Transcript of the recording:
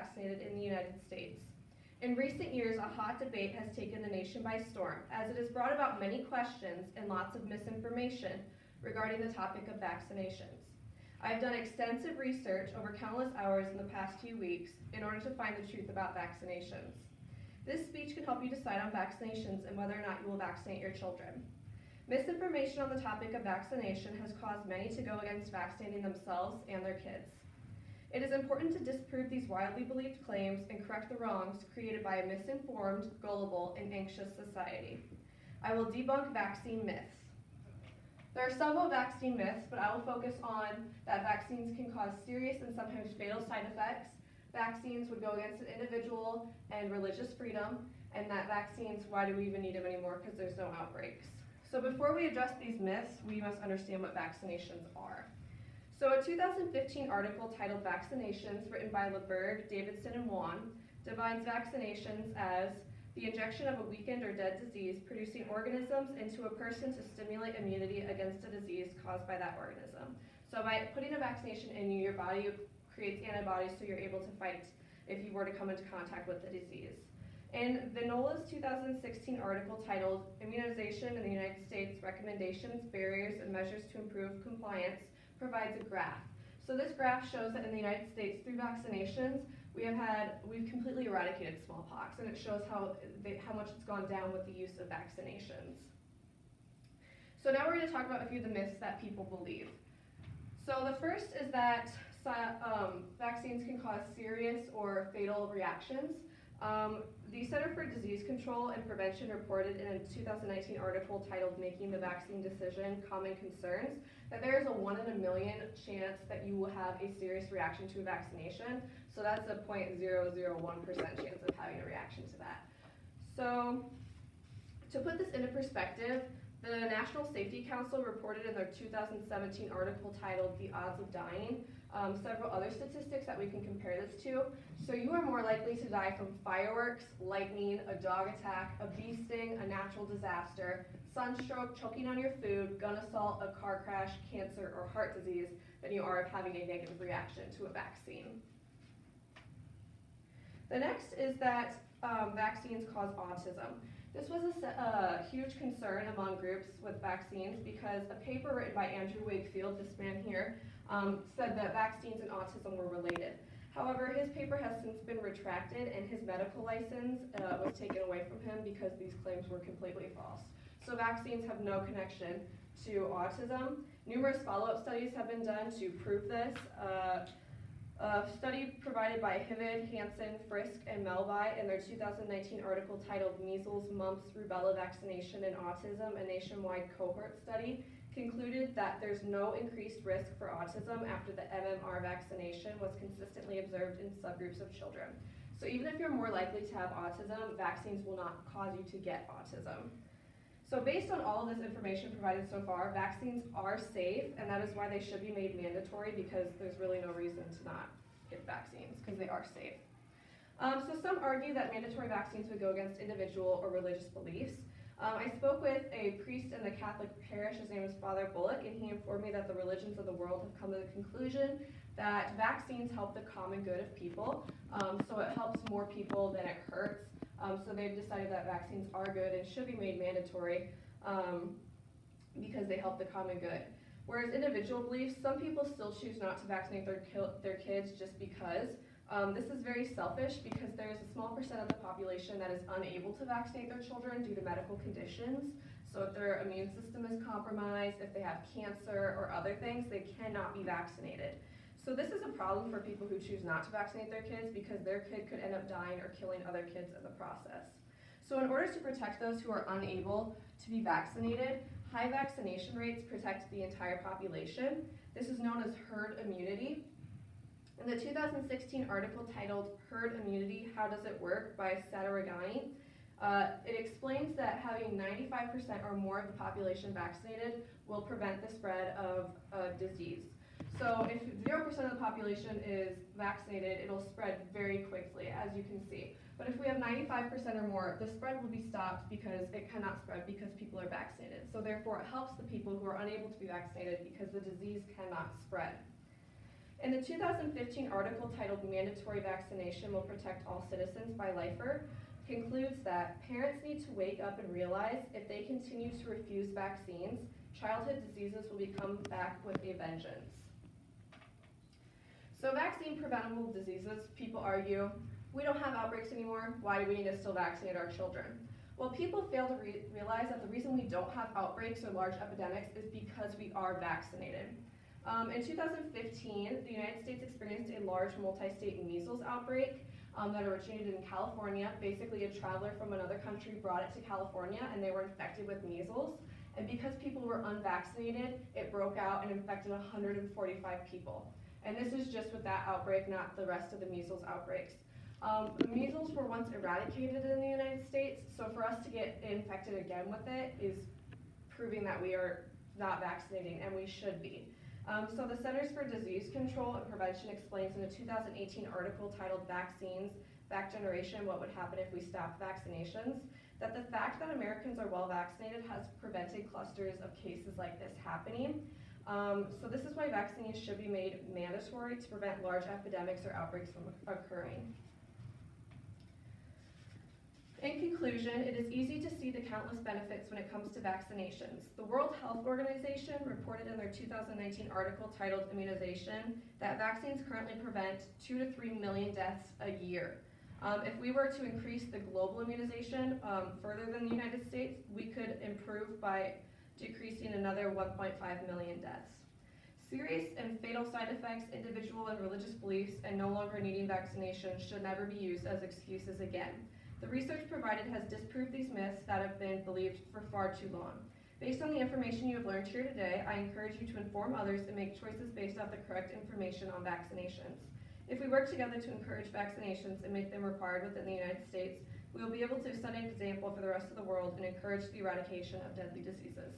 vaccinated in the United States. In recent years, a hot debate has taken the nation by storm, as it has brought about many questions and lots of misinformation regarding the topic of vaccinations. I have done extensive research over countless hours in the past few weeks in order to find the truth about vaccinations. This speech can help you decide on vaccinations and whether or not you will vaccinate your children. Misinformation on the topic of vaccination has caused many to go against vaccinating themselves and their kids. It is important to disprove these widely believed claims and correct the wrongs created by a misinformed, gullible, and anxious society. I will debunk vaccine myths. There are several vaccine myths, but I will focus on that vaccines can cause serious and sometimes fatal side effects, vaccines would go against an individual and religious freedom, and that vaccines, why do we even need them anymore because there's no outbreaks. So before we address these myths, we must understand what vaccinations are. So a 2015 article titled Vaccinations, written by LeBerg, Davidson, and Wan, defines vaccinations as the injection of a weakened or dead disease producing organisms into a person to stimulate immunity against a disease caused by that organism. So by putting a vaccination in you, your body creates antibodies so you're able to fight if you were to come into contact with the disease. In Vinola's 2016 article titled Immunization in the United States, Recommendations, Barriers, and Measures to Improve Compliance, provides a graph. So this graph shows that in the United States, through vaccinations, we've completely eradicated smallpox, and it shows how much it's gone down with the use of vaccinations. So now we're going to talk about a few of the myths that people believe. So the first is that vaccines can cause serious or fatal reactions. The Center for Disease Control and Prevention reported in a 2019 article titled Making the Vaccine Decision, Common Concerns, that there is a 1 in a million chance that you will have a serious reaction to a vaccination. So that's a 0.001% chance of having a reaction to that. So to put this into perspective, the National Safety Council reported in their 2017 article titled The Odds of Dying, several other statistics that we can compare this to. So you are more likely to die from fireworks, lightning, a dog attack, a bee sting, a natural disaster, sunstroke, choking on your food, gun assault, a car crash, cancer, or heart disease than you are of having a negative reaction to a vaccine. The next is that vaccines cause autism. This was a huge concern among groups with vaccines because a paper written by Andrew Wakefield, this man here, said that vaccines and autism were related. However, his paper has since been retracted and his medical license was taken away from him because these claims were completely false. So vaccines have no connection to autism. Numerous follow-up studies have been done to prove this. A study provided by Hivid, Hansen, Frisk, and Melby in their 2019 article titled Measles, Mumps, Rubella Vaccination and Autism, a Nationwide Cohort Study, concluded that there's no increased risk for autism after the MMR vaccination was consistently observed in subgroups of children. So even if you're more likely to have autism, vaccines will not cause you to get autism. So based on all of this information provided so far, vaccines are safe, and that is why they should be made mandatory, because there's really no reason to not get vaccines, because they are safe. So some argue that mandatory vaccines would go against individual or religious beliefs. I spoke with a priest in the Catholic parish, his name is Father Bullock, and he informed me that the religions of the world have come to the conclusion that vaccines help the common good of people, so it helps more people than it hurts. So they've decided that vaccines are good and should be made mandatory because they help the common good. Whereas individual beliefs, some people still choose not to vaccinate their kids just because. This is very selfish because there is a small percent of the population that is unable to vaccinate their children due to medical conditions. So if their immune system is compromised, if they have cancer or other things, they cannot be vaccinated. So this is a problem for people who choose not to vaccinate their kids because their kid could end up dying or killing other kids in the process. So in order to protect those who are unable to be vaccinated, high vaccination rates protect the entire population. This is known as herd immunity. In the 2016 article titled Herd Immunity, How Does It Work by Sataragani, it explains that having 95% or more of the population vaccinated will prevent the spread of disease. So if 0% of the population is vaccinated, it'll spread very quickly, as you can see. But if we have 95% or more, the spread will be stopped because it cannot spread because people are vaccinated. So therefore, it helps the people who are unable to be vaccinated because the disease cannot spread. In the 2015 article titled "Mandatory Vaccination Will Protect All Citizens" by Lifer, concludes that parents need to wake up and realize if they continue to refuse vaccines, childhood diseases will come back with a vengeance. So vaccine preventable diseases, people argue, we don't have outbreaks anymore, why do we need to still vaccinate our children? Well, people fail to realize that the reason we don't have outbreaks or large epidemics is because we are vaccinated. In 2015, the United States experienced a large multi-state measles outbreak that originated in California. Basically, a traveler from another country brought it to California and they were infected with measles. And because people were unvaccinated, it broke out and infected 145 people. And this is just with that outbreak, not the rest of the measles outbreaks. The measles were once eradicated in the United States, so for us to get infected again with it is proving that we are not vaccinating, and we should be. So the Centers for Disease Control and Prevention explains in a 2018 article titled "Vaccines, Vac Generation, What Would Happen If We Stopped Vaccinations?" that the fact that Americans are well vaccinated has prevented clusters of cases like this happening. So this is why vaccines should be made mandatory to prevent large epidemics or outbreaks from occurring. In conclusion, it is easy to see the countless benefits when it comes to vaccinations. The World Health Organization reported in their 2019 article titled "Immunization" that vaccines currently prevent 2 to 3 million deaths a year. If we were to increase the global immunization further than the United States, we could improve by decreasing another 1.5 million deaths. Serious and fatal side effects, individual and religious beliefs, and no longer needing vaccination should never be used as excuses again. The research provided has disproved these myths that have been believed for far too long. Based on the information you have learned here today, I encourage you to inform others and make choices based off the correct information on vaccinations. If we work together to encourage vaccinations and make them required within the United States, we will be able to set an example for the rest of the world and encourage the eradication of deadly diseases.